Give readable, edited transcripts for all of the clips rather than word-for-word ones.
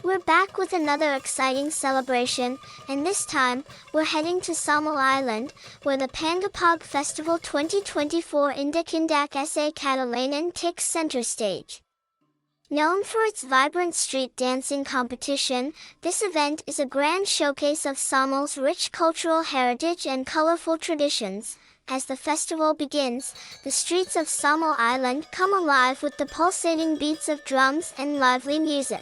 We're back with another exciting celebration, and this time, we're heading to Samal Island, where the Pangapog Festival 2024 Indak sa Kadalanan takes center stage. Known for its vibrant street dancing competition, this event is a grand showcase of Samal's rich cultural heritage and colorful traditions. As the festival begins, the streets of Samal Island come alive with the pulsating beats of drums and lively music.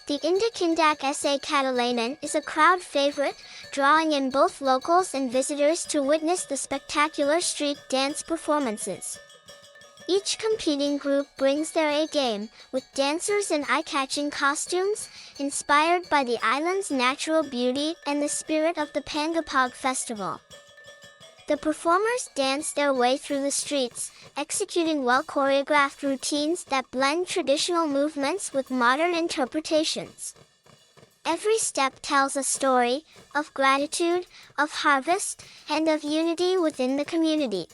The Indak sa Kadalanan is a crowd favorite, drawing in both locals and visitors to witness the spectacular street dance performances. Each competing group brings their A-game, with dancers in eye-catching costumes, inspired by the island's natural beauty and the spirit of the Pangapog Festival. The performers dance their way through the streets, executing well-choreographed routines that blend traditional movements with modern interpretations. Every step tells a story of gratitude, of harvest, and of unity within the community.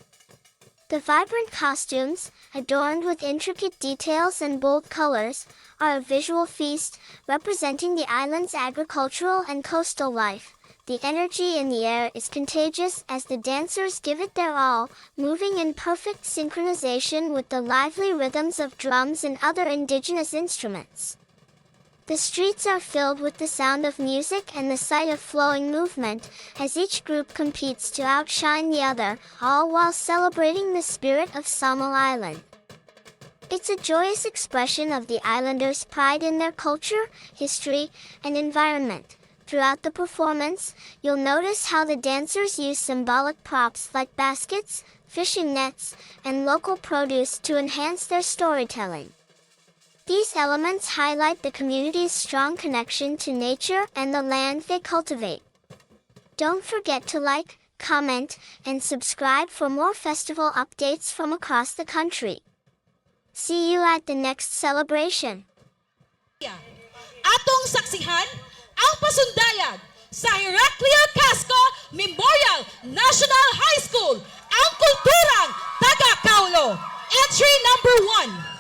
The vibrant costumes, adorned with intricate details and bold colors, are a visual feast, representing the island's agricultural and coastal life. The energy in the air is contagious as the dancers give it their all, moving in perfect synchronization with the lively rhythms of drums and other indigenous instruments. The streets are filled with the sound of music and the sight of flowing movement, as each group competes to outshine the other, all while celebrating the spirit of Samal Island. It's a joyous expression of the islanders' pride in their culture, history, and environment. Throughout the performance, you'll notice how the dancers use symbolic props like baskets, fishing nets, and local produce to enhance their storytelling. These elements highlight the community's strong connection to nature and the land they cultivate. Don't forget to like, comment, and subscribe for more festival updates from across the country. See you at the next celebration. Atong saksihan ang pasundayag sa Heraclea Casco Memorial National High School, ang kulturang taga-Kaulo. Entry number 1.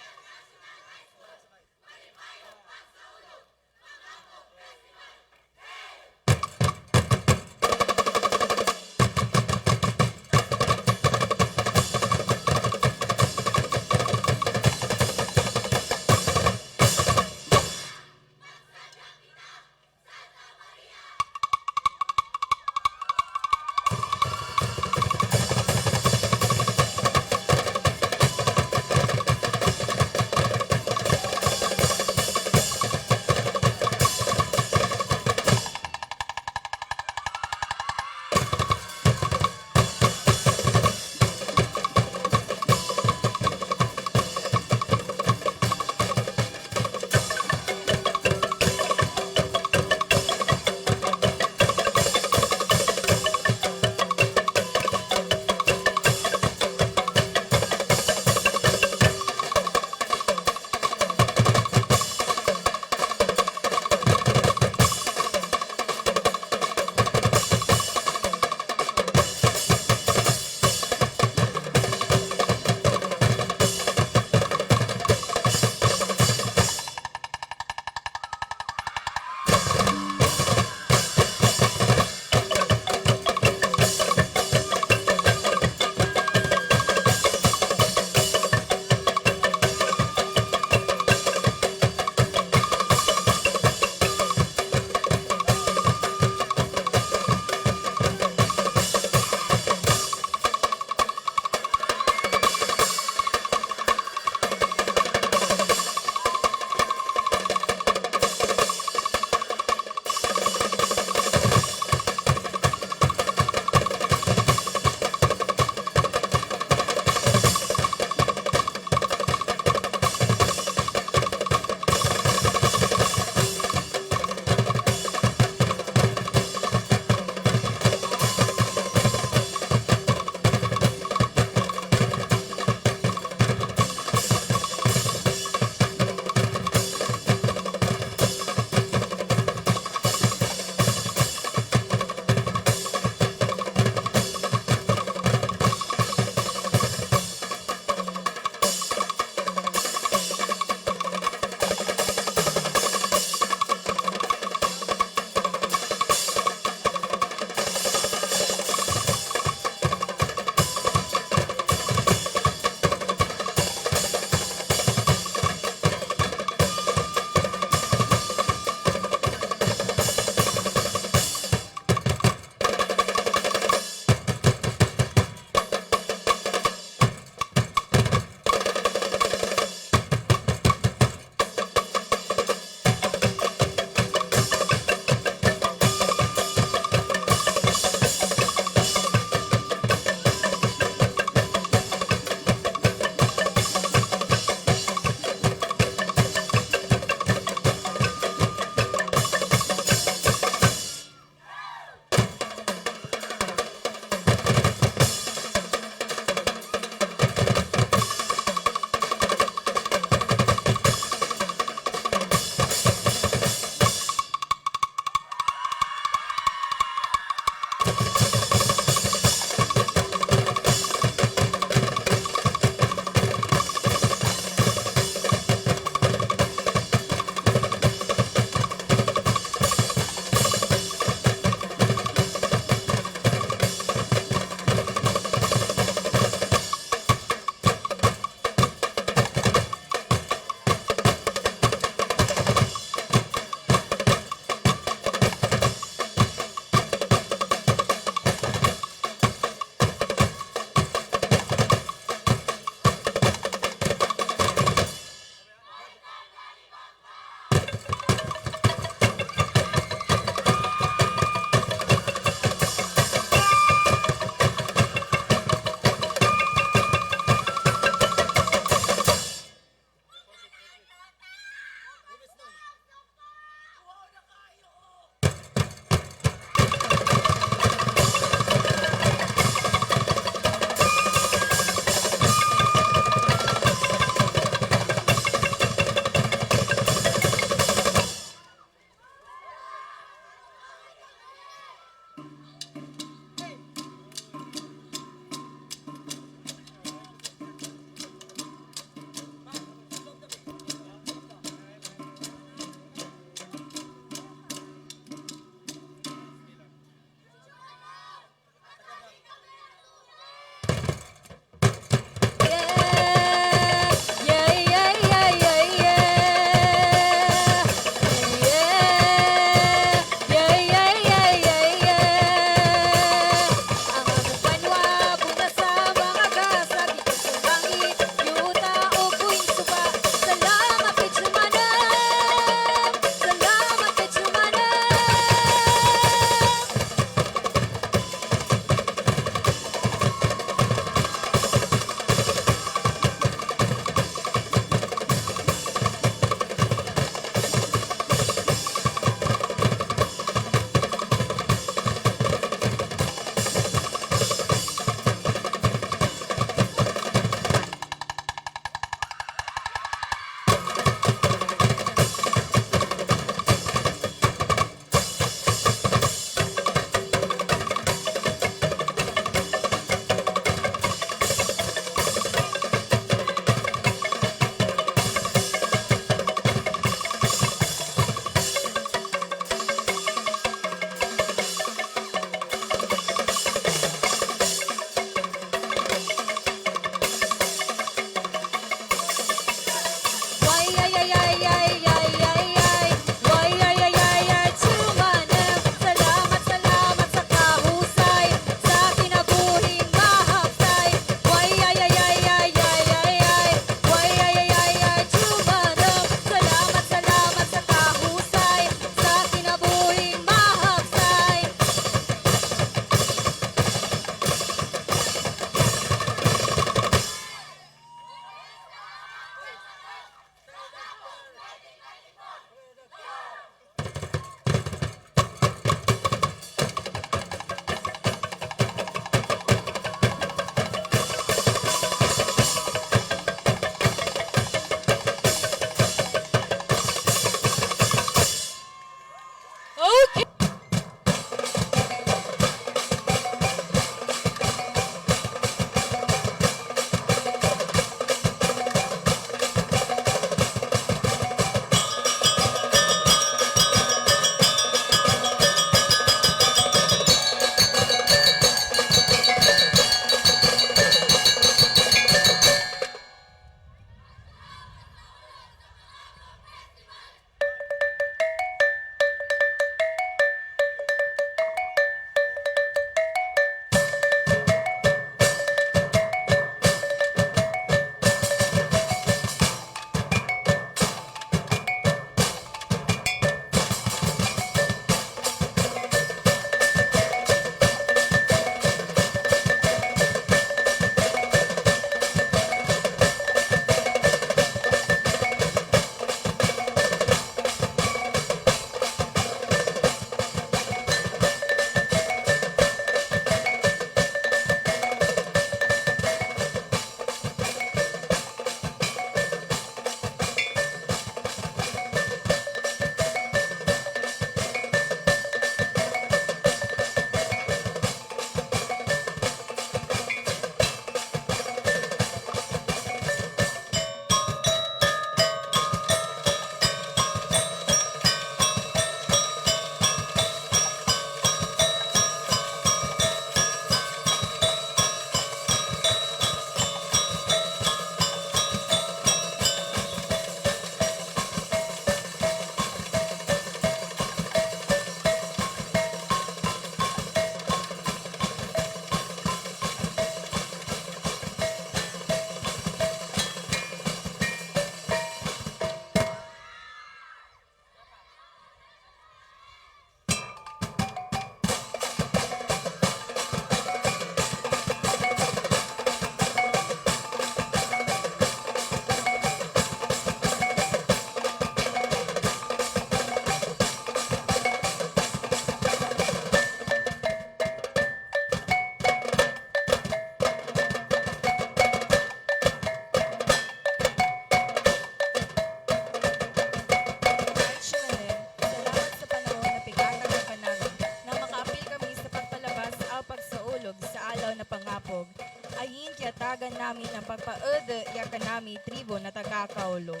namin ang pagpaede ya kanami tribo na taga-Kaulo.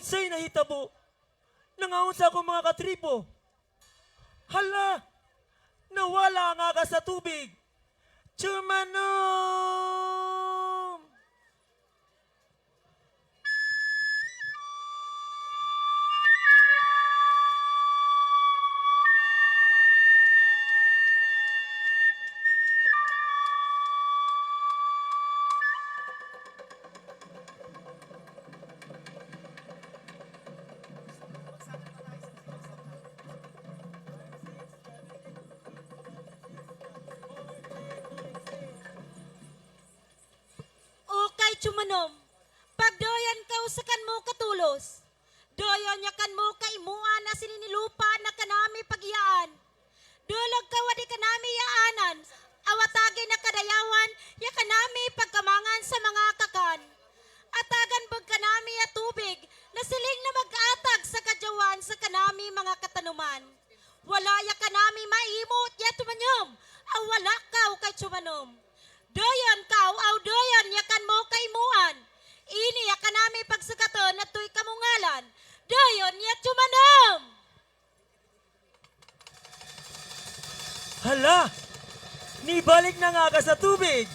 Unsay nahitabo? Nangaon sa akong mga katribo. Hala! Nawala ang aga sa tubig. Chumanom! Okay, Chumanom. Pagdoyan ka usakan mo katulos. Doyon yakan mo kay imuan na sininilupa na kanami pagyaan. Dulog ka wadi kanami yaanan. Awatagin na kadayawan ya kanami pagkamangan sa mga kakan. Atagan bag kanami ya tubig na siling na mag-atag sa kadyawan sa kanami mga katanuman. Wala ya kanami maimot ya Tumanyom. Awala ka kay Chumanom. Doyon kaw aw doyon yakan mo kay muan. Ini yakan nami pagsagaton at tuy kamungalan. Doyon ya Chumanom. Hala! Nibalik na nga ka sa tubig!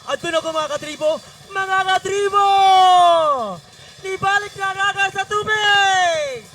Adto na ko mga katribo! Mga katribo! Nibalik na nga ka sa tubig!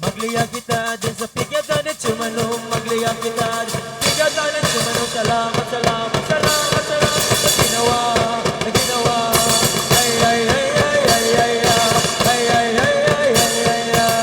Magliya kita din sa pigatan at Chumanom. Magliya kita din sa pigatan at Chumanom. Salamat, salamat, salamat, salamat sa ginawa, na ginawa. Ay, ay, ay, ay, ay, ay, ay, ay, ay, ay, ay, ay, ay, ay.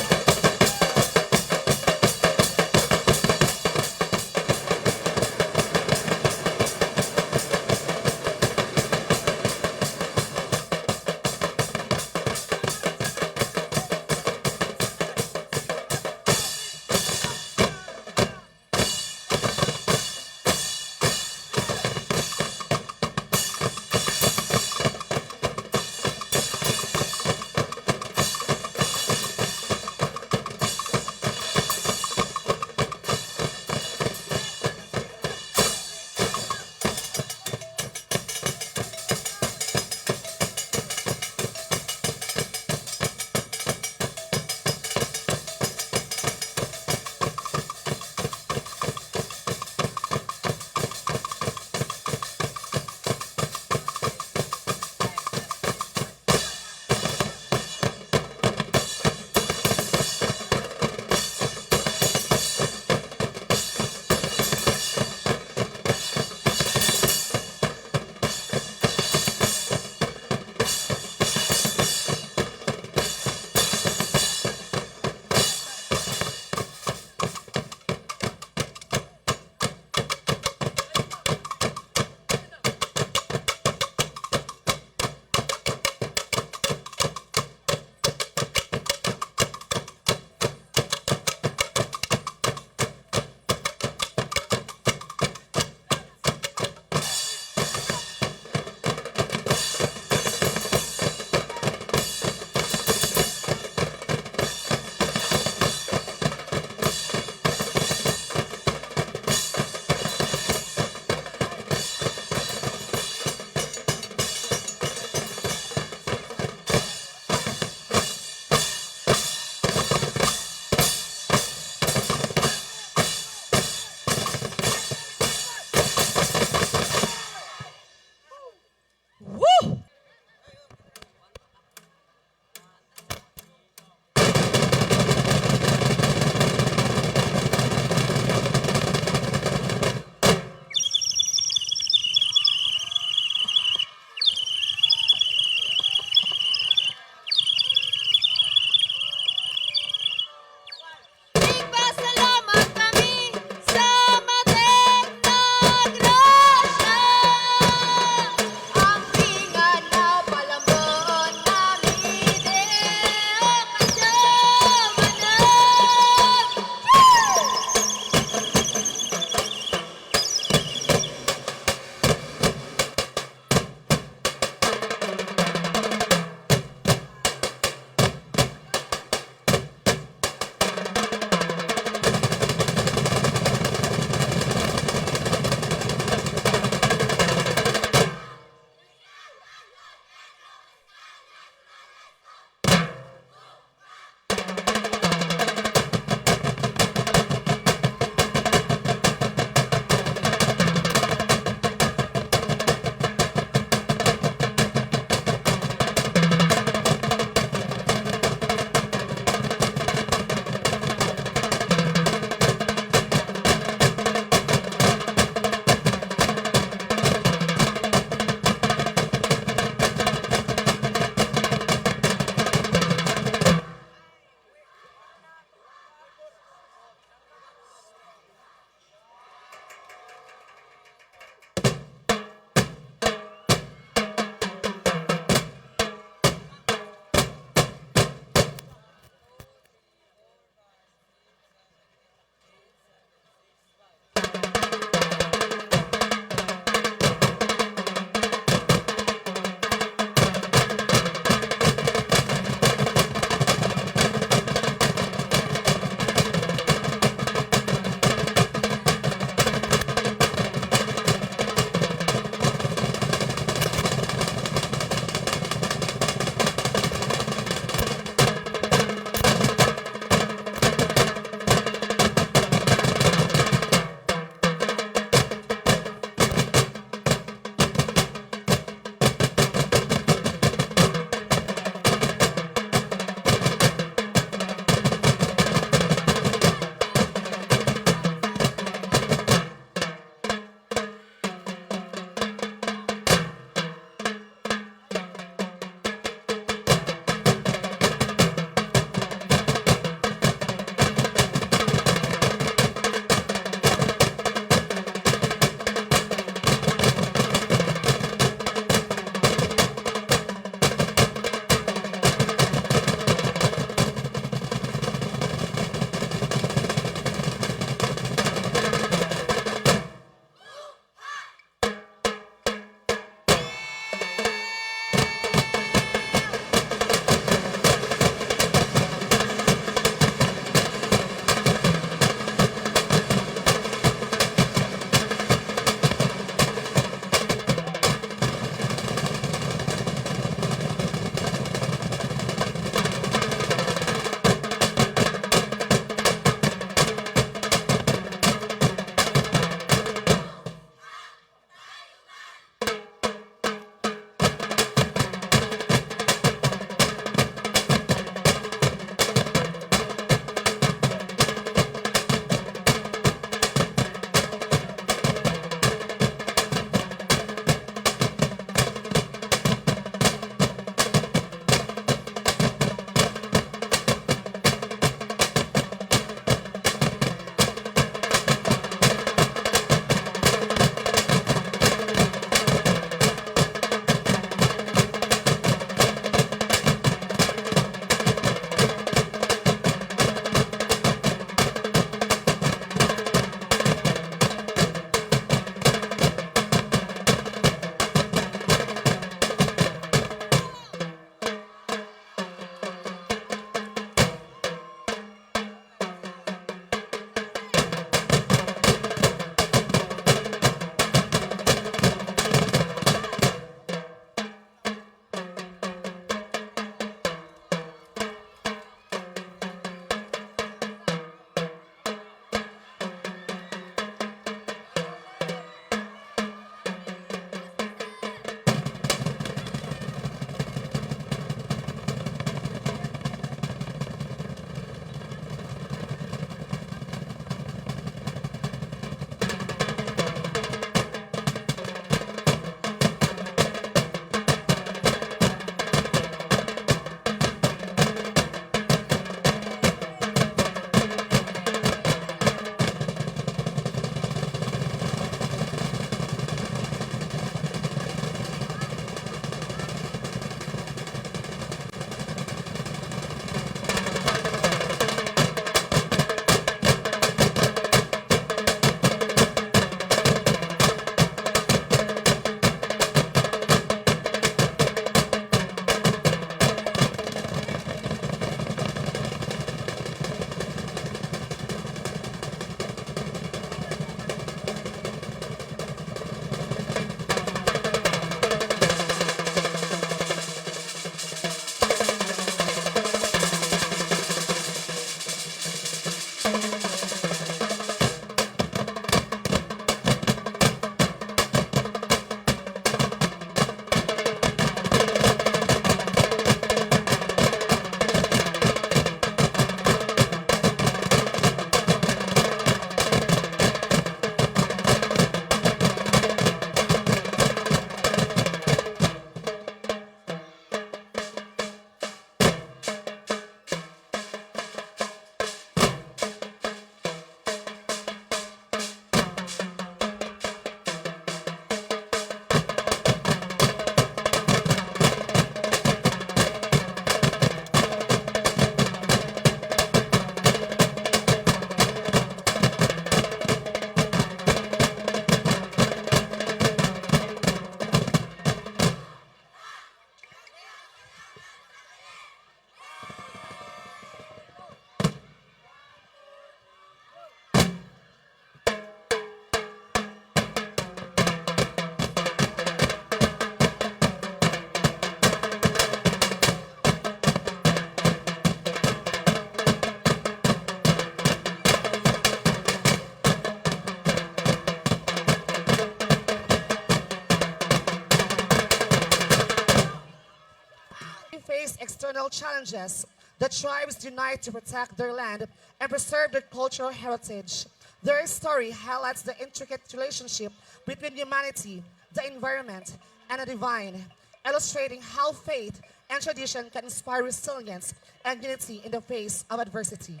face external challenges, the tribes unite to protect their land and preserve their cultural heritage. Their story highlights the intricate relationship between humanity, the environment, and the divine, illustrating how faith and tradition can inspire resilience and unity in the face of adversity.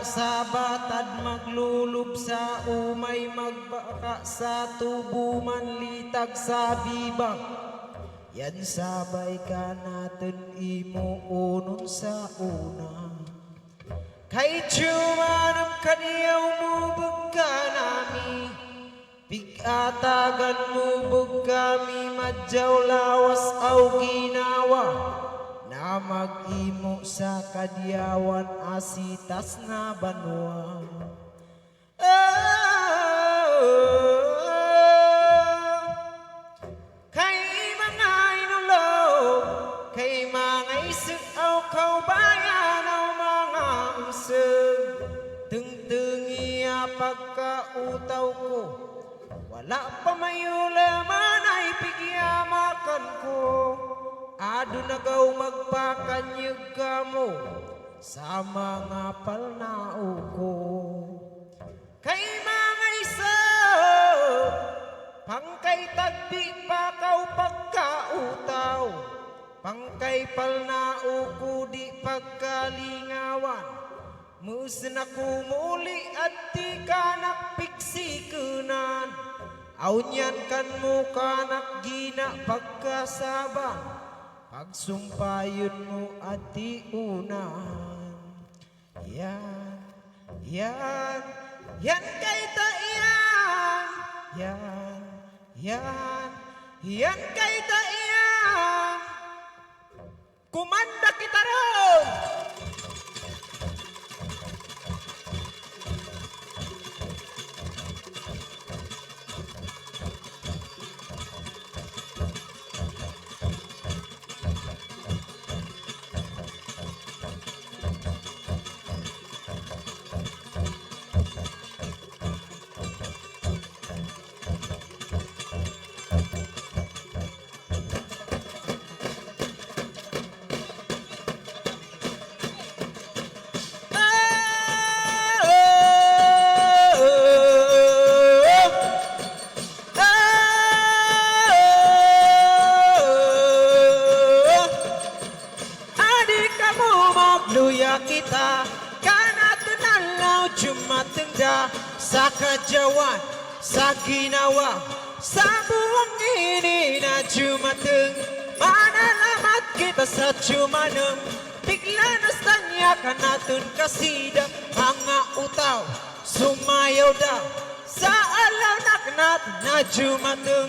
sa batad maglulub sa umay magbaka sa tubo manlitag sa bibag. Yan sabay ka natin imuunon sa una. Kay chumanam kaniyaw mo bugka nami, pig-atagan mo bugka mi madyaw lawas aw ginawa. Na mag-imo sa kadyawan asitas na banwa. Kay mga inulog, kay mga isuaw kaubayan ang mga usog. Tungtungi pagkautaw ko, wala pa mayulaman ay pigyamakan ko. Ado nagaw magpakanyag ka mo sa mga palnao ko. Kay mga isa, pangkay tagdi pa kaw pagkautaw. Pangkay palnao ko di pagkalingawan. Musin ako muli at di ka nakpiksikunan. Aunyan kan mo kanak gina pagkasaban. Pagsumpayon mo at iunahan. Yan, yan, yan kay taiyan. Yan, yan, yan kay taiyan. Kumanda kita ron! Luya kita kana tunalaw jumatengda sa kajawan sa ginawa sa buong ini na jumateng manalamat kita sa jumaneng bigla nastanya kanatun kasida mga utaw sumayaw daw sa alaw naknat na jumateng